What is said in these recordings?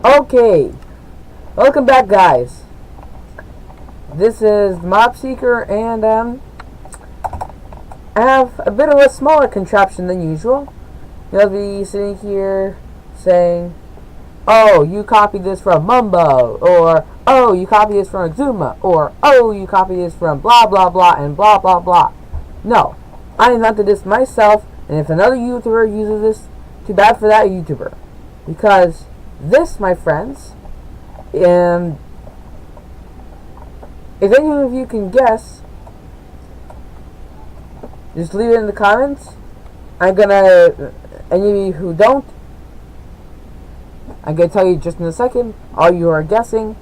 Okay, welcome back, guys. This is Mob Seeker, and I have a bit of a smaller contraption than usual. You'll be sitting here saying, "Oh, you copied this from Mumbo," or "Oh, you copied this from Exuma," or "Oh, you copied this from blah blah blah and blah blah blah." No, I invented this myself, and if another YouTuber uses this, too bad for that YouTuber, because this, my friends, if any of you can guess, just leave it in the comments. Any of you who don't, I'm gonna tell you just in a second. All you are guessing,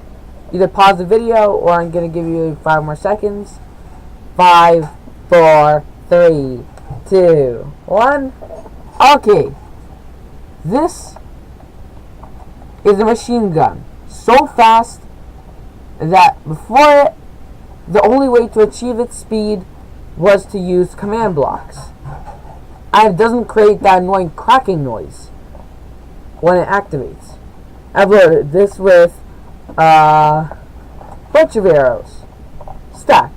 either pause the video or I'm gonna give you 5 more seconds. 5, 4, 3, 2, 1. Okay, this is a machine gun so fast that before it, the only way to achieve its speed was to use command blocks, and it doesn't create that annoying cracking noise when it activates. I've loaded this with a bunch of arrows. Stack.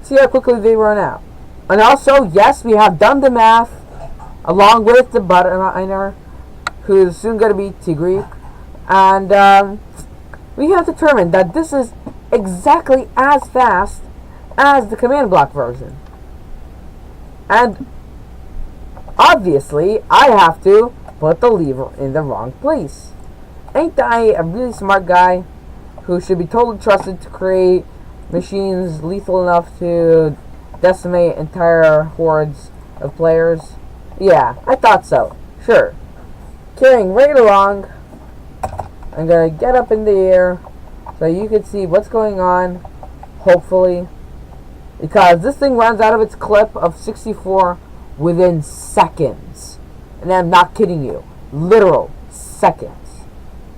See how quickly they run out. And also, yes, we have done the math along with the butter who is soon going to be Tigreek. And we have determined that this is exactly as fast as the command block version. And obviously, I have to put the lever in the wrong place. Ain't I a really smart guy who should be totally trusted to create machines lethal enough to decimate entire hordes of players? Yeah, I thought so. Sure. Carrying right along, I'm gonna get up in the air so you can see what's going on, hopefully, because this thing runs out of its clip of 64 within seconds. And I'm not kidding you. Literal seconds.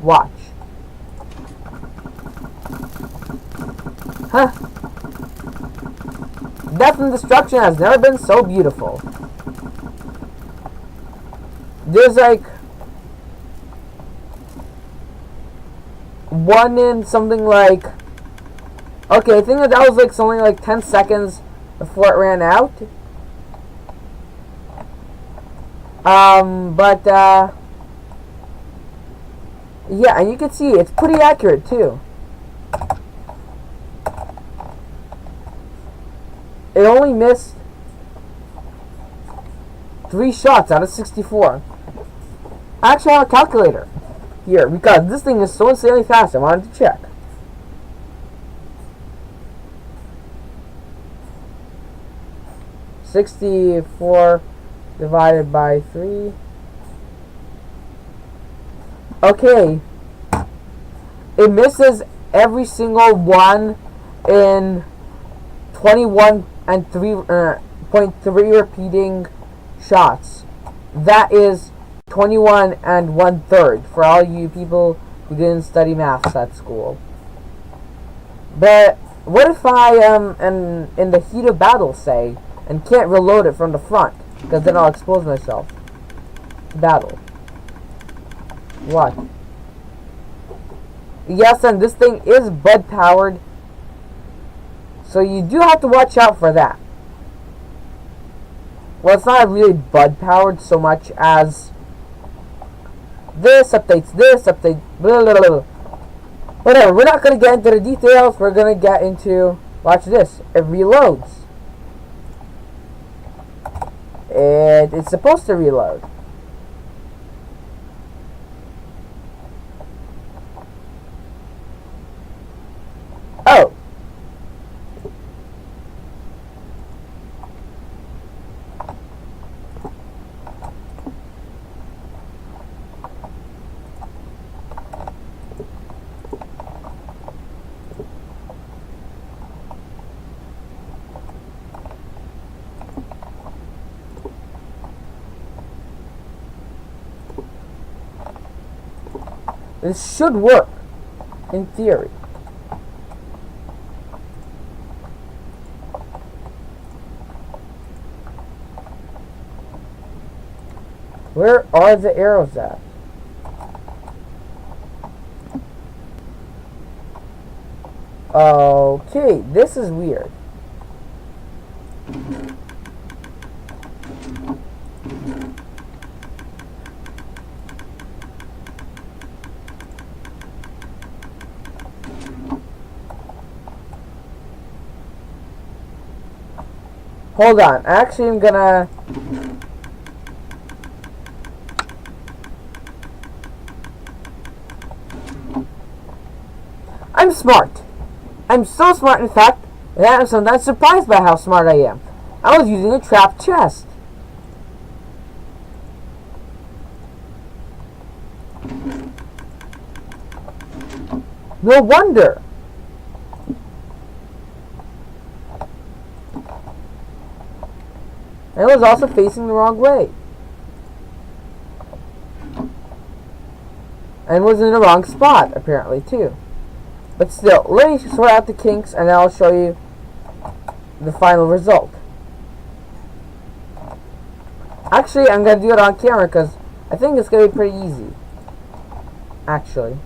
Watch. Huh. Death and destruction has never been so beautiful. There's like one in something like, okay, I think that was like something like 10 seconds before it ran out. Yeah, and you can see it's pretty accurate too. It only missed 3 shots out of 64. I actually have a calculator here because this thing is so insanely fast. I wanted to check. $64 divided by 3. Okay, it misses every single one in 21 and 3.3 repeating shots. That is 21 and 1/3 for all you people who didn't study maths at school. But what if I am in the heat of battle, say, and can't reload it from the front, because then I'll expose myself. Battle. What? Yes, and this thing is bud powered, so you do have to watch out for that. Well, it's not really bud powered so much as this updates this, update blah blah blah. Whatever, we're not going to get into the details, we're going to get into, watch this, it reloads. It's supposed to reload. Oh. This should work, in theory. Where are the arrows at? Okay, this is weird. Hold on. Actually, I'm gonna... I'm smart. I'm so smart, in fact, that I'm sometimes surprised by how smart I am. I was using a trapped chest. No wonder. And it was also facing the wrong way. And was in the wrong spot, apparently, too. But still, let me sort out the kinks, and then I'll show you the final result. Actually, I'm going to do it on camera, because I think it's going to be pretty easy. Actually.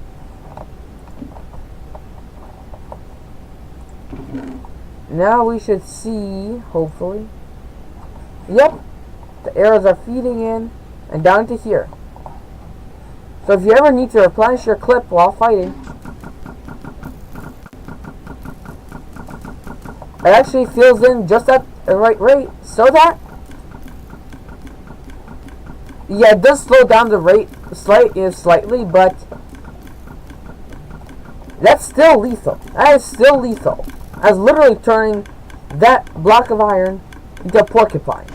Now we should see, hopefully. Yep, the arrows are feeding in and down to here. So if you ever need to replenish your clip while fighting, it actually fills in just at the right rate, so that, yeah, it does slow down the rate slightly, but that's still lethal. That is still lethal. That's literally turning that block of iron into a porcupine.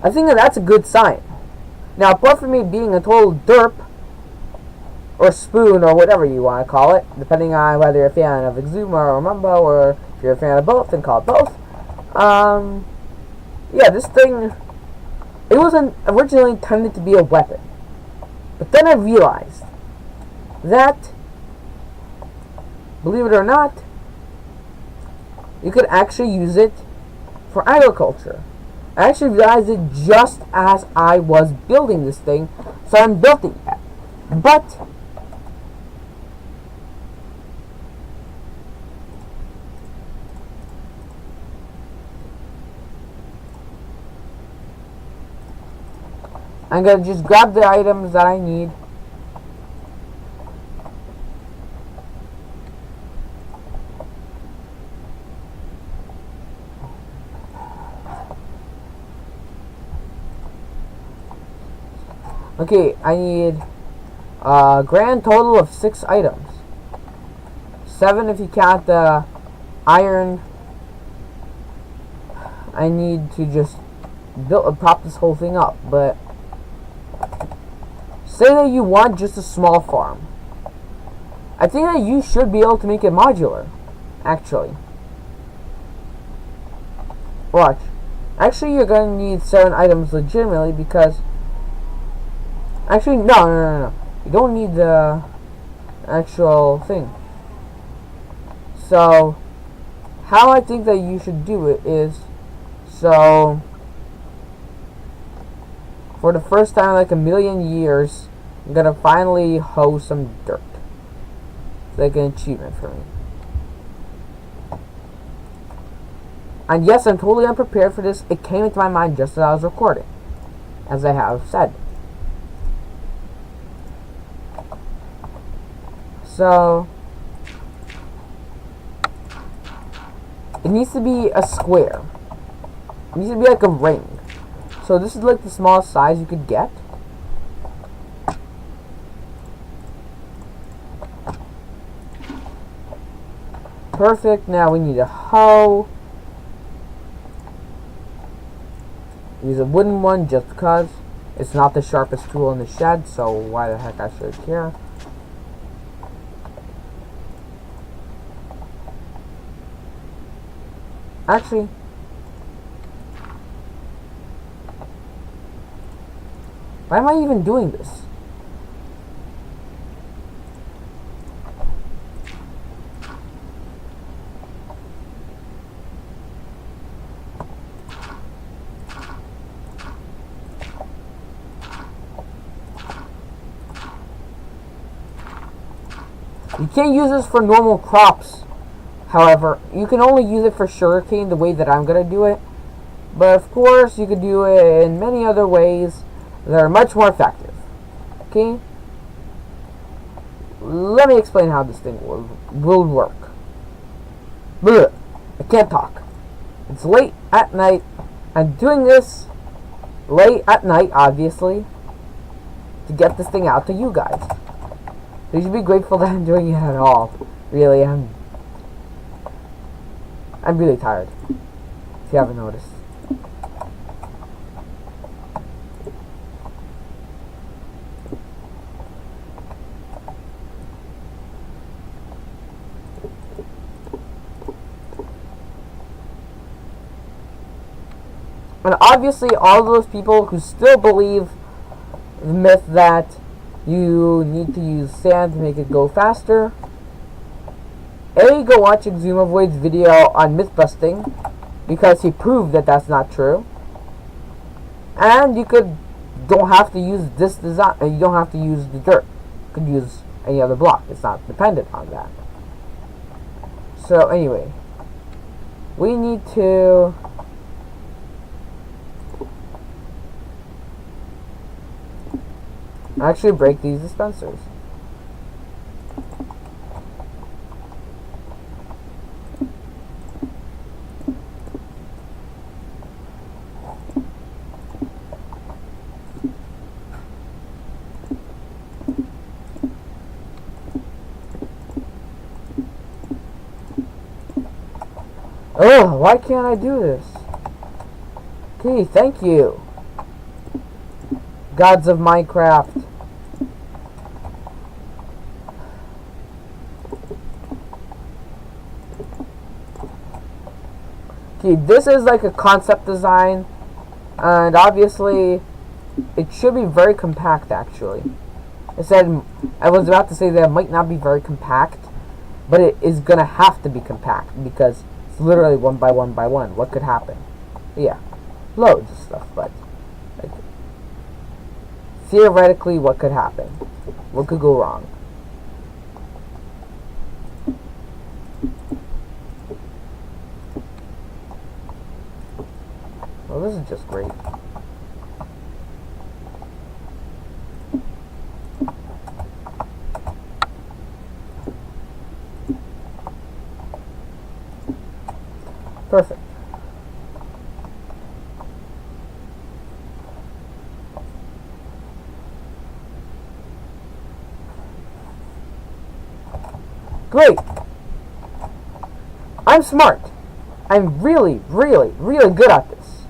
I think that's a good sign. Now, apart from me being a total derp, or spoon, or whatever you want to call it, depending on whether you're a fan of Exuma or Mumbo, or if you're a fan of both, then call it both. Yeah, this thing, it wasn't originally intended to be a weapon. But then I realized that, believe it or not, you could actually use it for agriculture. I actually realized it just as I was building this thing, so I haven't built it yet. But I'm gonna just grab the items that I need. Okay, I need a grand total of 6 items. 7 if you count the iron. I need to just prop this whole thing up, but say that you want just a small farm. I think that you should be able to make it modular, actually. Watch. Actually, you're going to need 7 items legitimately because... Actually, no. You don't need the actual thing. So, how I think that you should do it is... So, for the first time in like a million years, I'm gonna finally hoe some dirt. It's like an achievement for me. And yes, I'm totally unprepared for this. It came into my mind just as I was recording, as I have said. So, it needs to be a square. It needs to be like a ring. So this is like the smallest size you could get. Perfect. Now we need a hoe. Use a wooden one just because it's not the sharpest tool in the shed, so why the heck I should care. Actually, why am I even doing this? You can't use this for normal crops However, you can only use it for sugarcane the way that I'm going to do it. But of course, you could do it in many other ways that are much more effective. Okay? Let me explain how this thing will work. Blech, I can't talk. It's late at night. I'm doing this late at night, obviously, to get this thing out to you guys. So you should be grateful that I'm doing it at all. Really, I'm really tired, if you haven't noticed. And obviously, all those people who still believe the myth that you need to use sand to make it go faster, go watch Exumavoid's video on myth busting, because he proved that that's not true. And you don't have to use this design. You don't have to use the dirt. You could use any other block. It's not dependent on that. So anyway, we need to actually break these dispensers. Ugh, why can't I do this? Okay, thank you, gods of Minecraft. Okay, this is like a concept design, and obviously it should be very compact. Actually, I was about to say that it might not be very compact, but it is gonna have to be compact because it's literally 1 by 1 by 1. What could happen? Yeah, loads of stuff, but like, theoretically, what could happen? What could go wrong? Well, this is just great. Perfect. Great. I'm smart. I'm really, really, really good at this.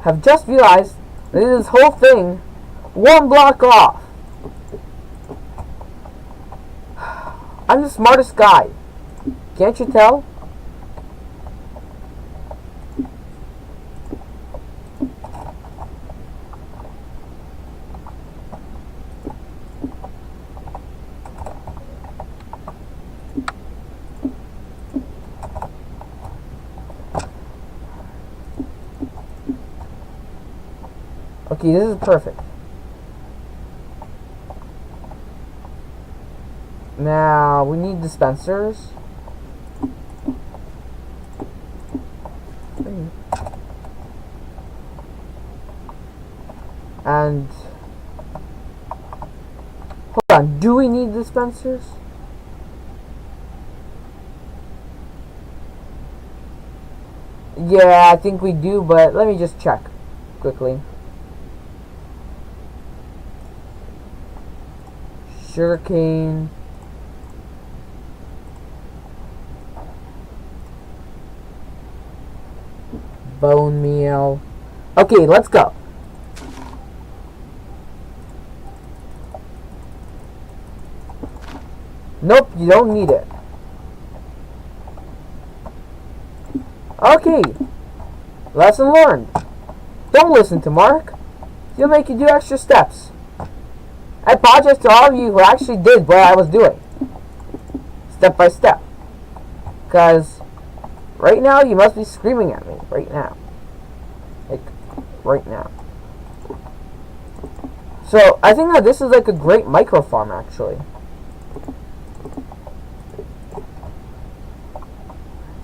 Have just realized that this whole thing one block off. I'm the smartest guy. Can't you tell? Okay, this is perfect. Now, we need dispensers. And hold on, do we need dispensers? Yeah, I think we do, but let me just check quickly. Sugarcane. Bone meal. Okay, let's go. Nope, you don't need it. Okay. Lesson learned. Don't listen to Mark. He'll make you do extra steps. I apologize to all of you who actually did what I was doing. Step by step. Because right now you must be screaming at me. Right now. Like, right now. So, I think that this is like a great micro farm actually.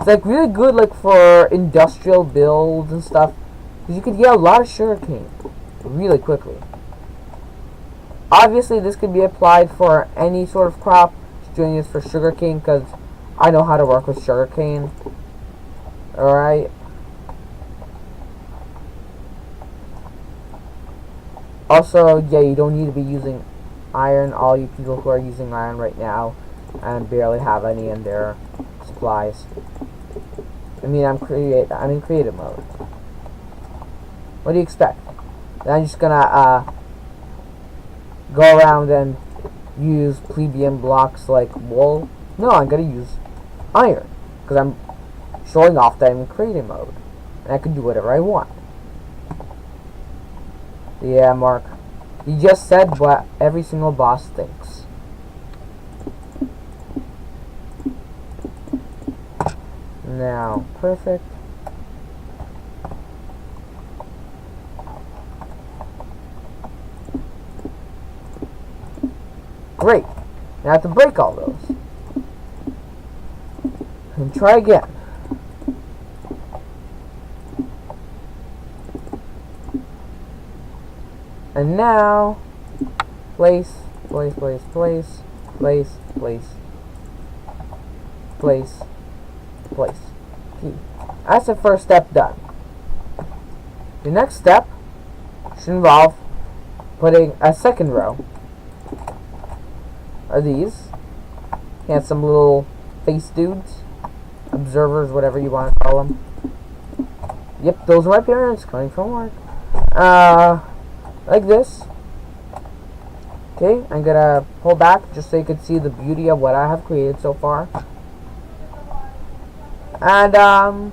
It's like really good like for industrial builds and stuff, because you could get a lot of sugarcane really quickly. Obviously, this could be applied for any sort of crop. Just doing this for sugarcane because I know how to work with sugarcane. Alright. Also, yeah, you don't need to be using iron. All you people who are using iron right now and barely have any in their supplies. I mean, I'm in creative mode. What do you expect? Then I'm just gonna go around and use plebeian blocks like wool. No, I'm gonna use iron because I'm showing off that I'm in creative mode and I can do whatever I want. Yeah, Mark. You just said what every single boss thinks. Now, perfect. Great. Now I have to break all those. And try again. And now, place, place, place, place, place, place, place, place. Key. That's the first step done. The next step should involve putting a second row of these handsome little face dudes, observers, whatever you want to call them. Yep, those are my parents coming from work. Like this. Okay, I'm gonna pull back just so you can see the beauty of what I have created so far. And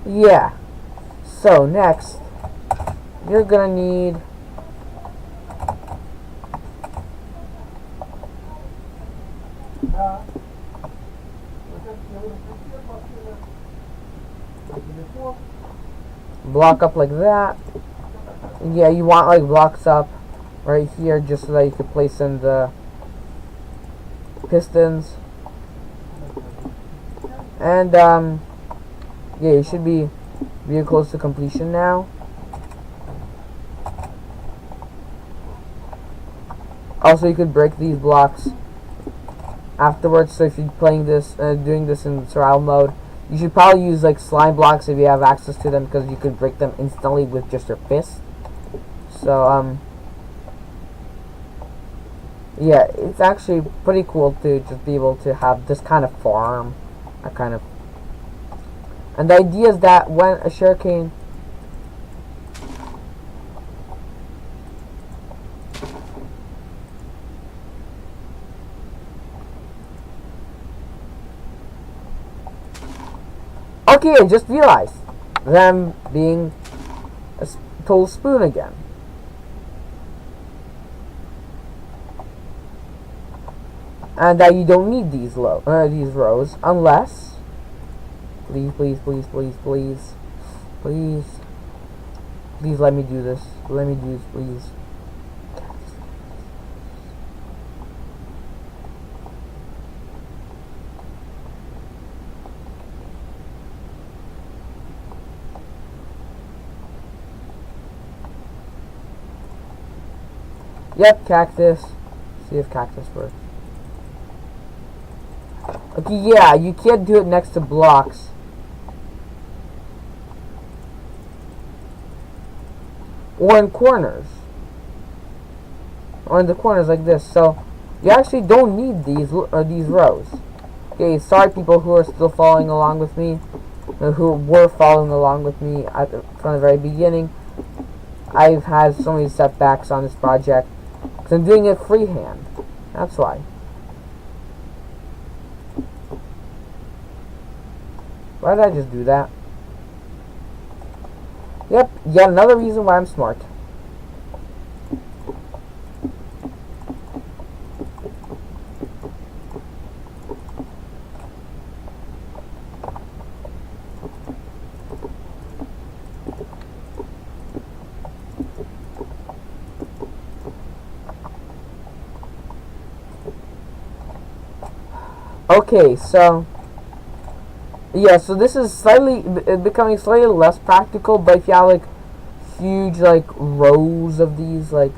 yeah. So next, you're gonna need block up like that. Yeah, you want like blocks up right here just so that you can place in the pistons. And yeah, you should be really close to completion now. Also, you could break these blocks afterwards. So if you're playing this, doing this in survival mode, you should probably use like slime blocks if you have access to them, because you could break them instantly with just your fist. So yeah, it's actually pretty cool to just be able to have this kind of farm, a kind of. And the idea is that when a sugarcane okay, I just realized them being a total spoon again. And that you don't need these rows unless, please, please, please, please, please, please, please let me do this. Let me do this, please. Yep, cactus. See if cactus works. Okay, yeah, you can't do it next to blocks. Or in corners. Or in the corners like this. So, you actually don't need these rows. Okay, sorry people who are still following along with me. Who were following along with me from the very beginning. I've had so many setbacks on this project. Because I'm doing it freehand. That's why. Why did I just do that? Yep, yet another reason why I'm smart. Okay, so yeah, so this is slightly becoming slightly less practical, but if you have like huge like rows of these, like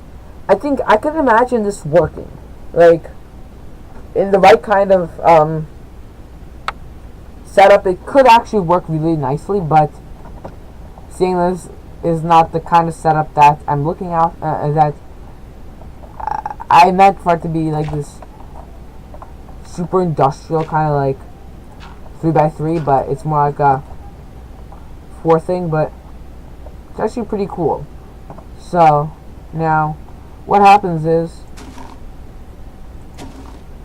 I think I could imagine this working, like in the right kind of setup. It could actually work really nicely, but seeing this is not the kind of setup that I'm looking at, that I meant for it to be like this super industrial kind of like 3x3, but it's more like a 4 thing, but it's actually pretty cool. So now what happens is,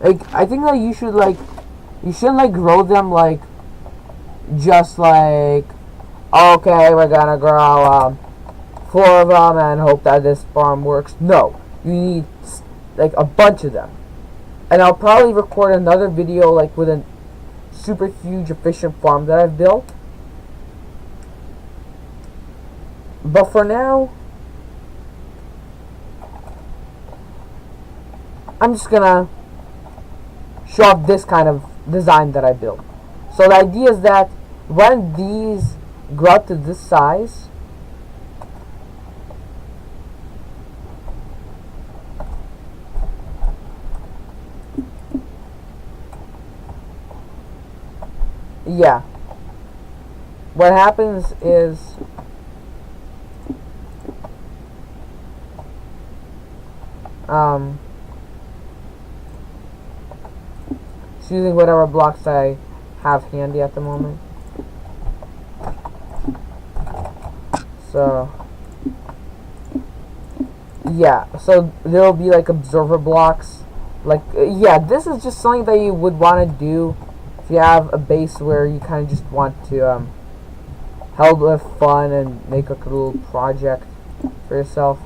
like, I think that you shouldn't like grow them like just like, okay, we're gonna grow 4 of them and hope that this farm works. No, you need like a bunch of them. And I'll probably record another video like with a super huge efficient farm that I've built. But for now, I'm just gonna show off this kind of design that I built. So the idea is that when these grow up to this size, yeah, what happens is just using whatever blocks I have handy at the moment. So yeah, so there will be like observer blocks. Like yeah, this is just something that you would want to do if you have a base where you kind of just want to have a fun and make a little project for yourself.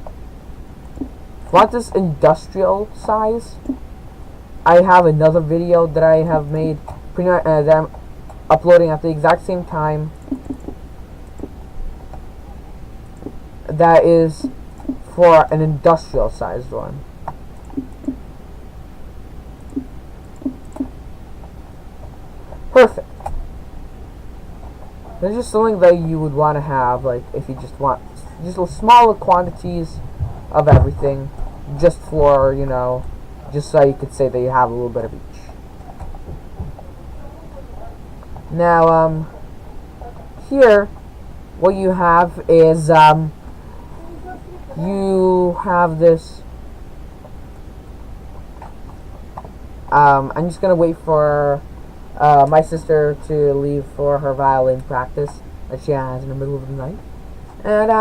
If you want this industrial size, I have another video that I have made that I'm uploading at the exact same time. That is for an industrial sized one. Perfect. There's just something that you would want to have, like if you just want just smaller quantities of everything, just for, you know, just so you could say that you have a little bit of each. Now, here, what you have is, you have this, I'm just gonna wait for, my sister to leave for her violin practice that she has in the middle of the night. And,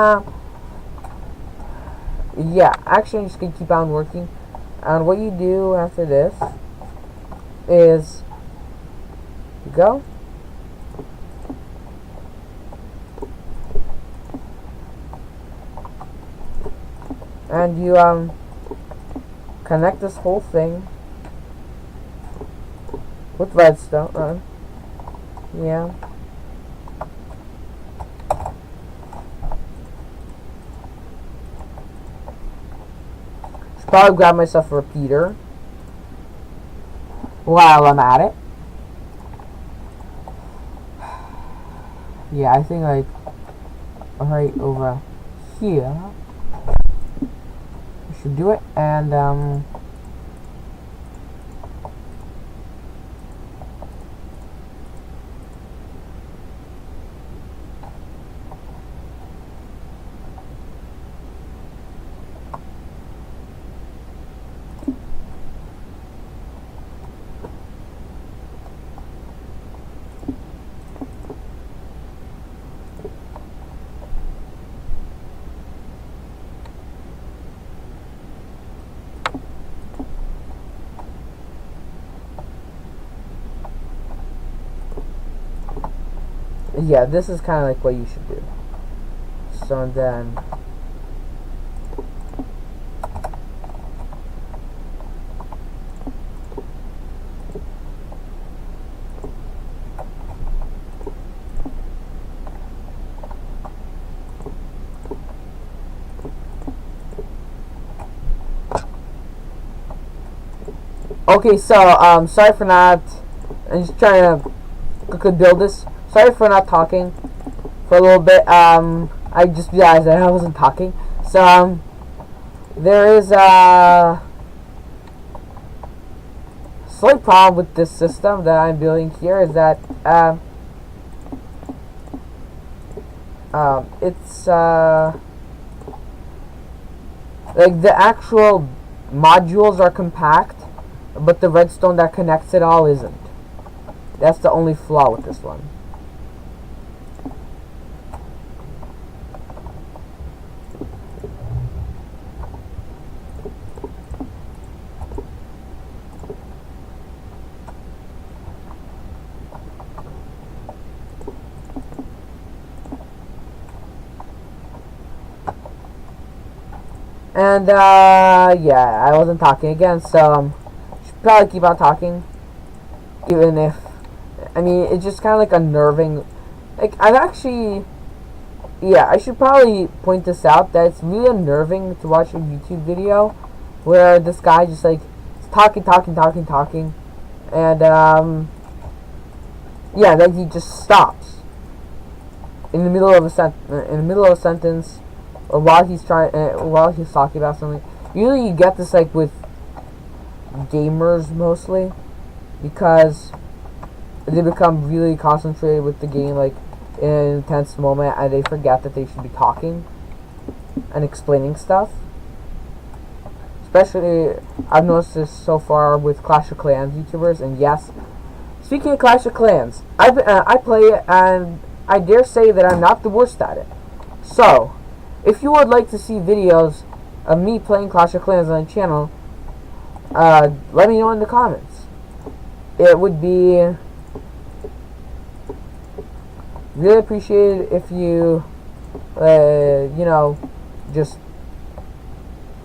yeah, actually I'm just gonna keep on working. And what you do after this is you go and you connect this whole thing with redstone. Yeah. Should probably grab myself a repeater while I'm at it. Yeah, I think like right over here I should do it. And yeah, this is kind of like what you should do. So then okay, so sorry for not. I'm just trying to build this. sorry for not talking for a little bit. I just realized that I wasn't talking. So, there is a slight problem with this system that I'm building here is that, it's, like, the actual modules are compact, but the redstone that connects it all isn't. That's the only flaw with this one. And, yeah, I wasn't talking again, so, should probably keep on talking, even if, I mean, it's just kind of like unnerving. Like, I've actually, yeah, I should probably point this out, that it's really unnerving to watch a YouTube video where this guy just, like, is talking, and, yeah, then he just stops in the middle of a sentence, or while he's talking about something. Usually you get this, like, with gamers mostly, because they become really concentrated with the game, like, in an intense moment, and they forget that they should be talking and explaining stuff. Especially, I've noticed this so far with Clash of Clans YouTubers, and yes, speaking of Clash of Clans, I play it, and I dare say that I'm not the worst at it. So, if you would like to see videos of me playing Clash of Clans on the channel, let me know in the comments. It would be really appreciated if you, you know, just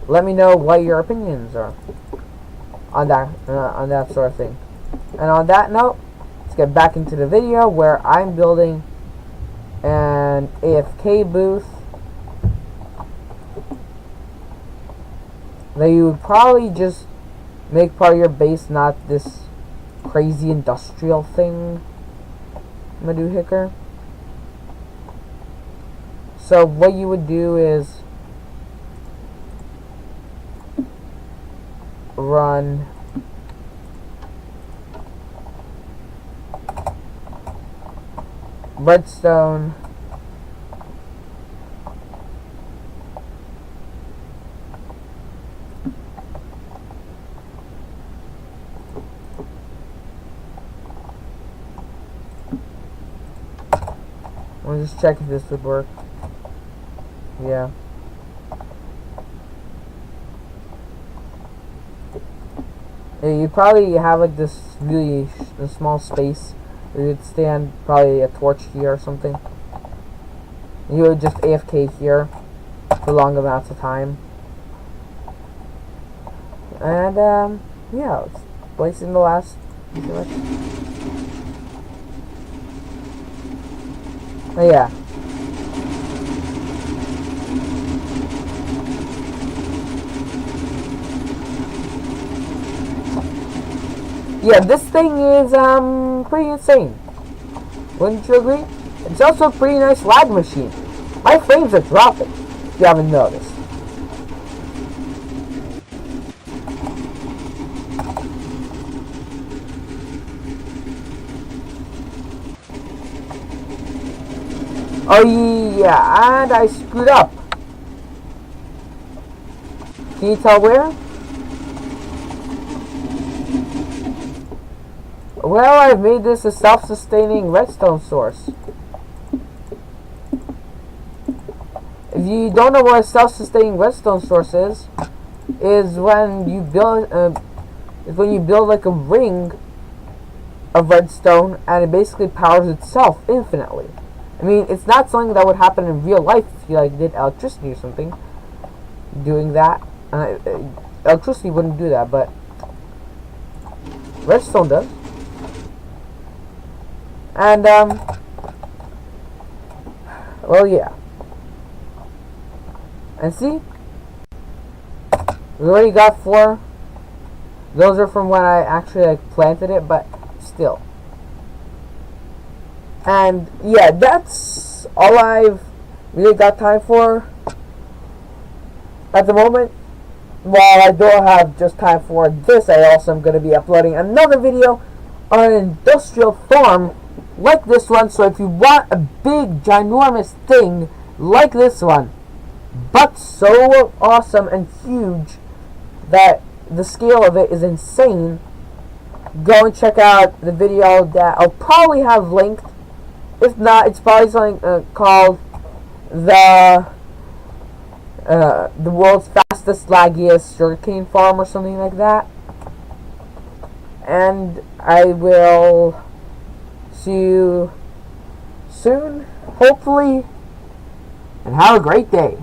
let me know what your opinions are on that sort of thing. And on that note, let's get back into the video where I'm building an AFK booth that you would probably just make part of your base, not this crazy industrial thing I'm gonna do here. So what you would do is run redstone I'll just check if this would work. Yeah. You probably have like this really small space where you'd stand probably a torch here or something. You would just AFK here for long amounts of time. And yeah, let's place in the last. Oh yeah. Yeah, this thing is pretty insane. Wouldn't you agree? It's also a pretty nice lag machine. My frames are dropping, if you haven't noticed. Oh yeah, and I screwed up. Can you tell where? Well, I've made this a self-sustaining redstone source. If you don't know what a self-sustaining redstone source is when you build like a ring of redstone and it basically powers itself infinitely. I mean, it's not something that would happen in real life if you like did electricity or something. Doing that, electricity wouldn't do that, but redstone does. And well, yeah. And see, we already got 4. Those are from when I actually like planted it, but still. And yeah, that's all I've really got time for at the moment. While I don't have just time for this, I also am going to be uploading another video on an industrial farm like this one. So if you want a big, ginormous thing like this one, but so awesome and huge that the scale of it is insane, go and check out the video that I'll probably have linked. If not, it's probably something called the world's fastest, laggiest sugarcane farm or something like that. And I will see you soon, hopefully, and have a great day.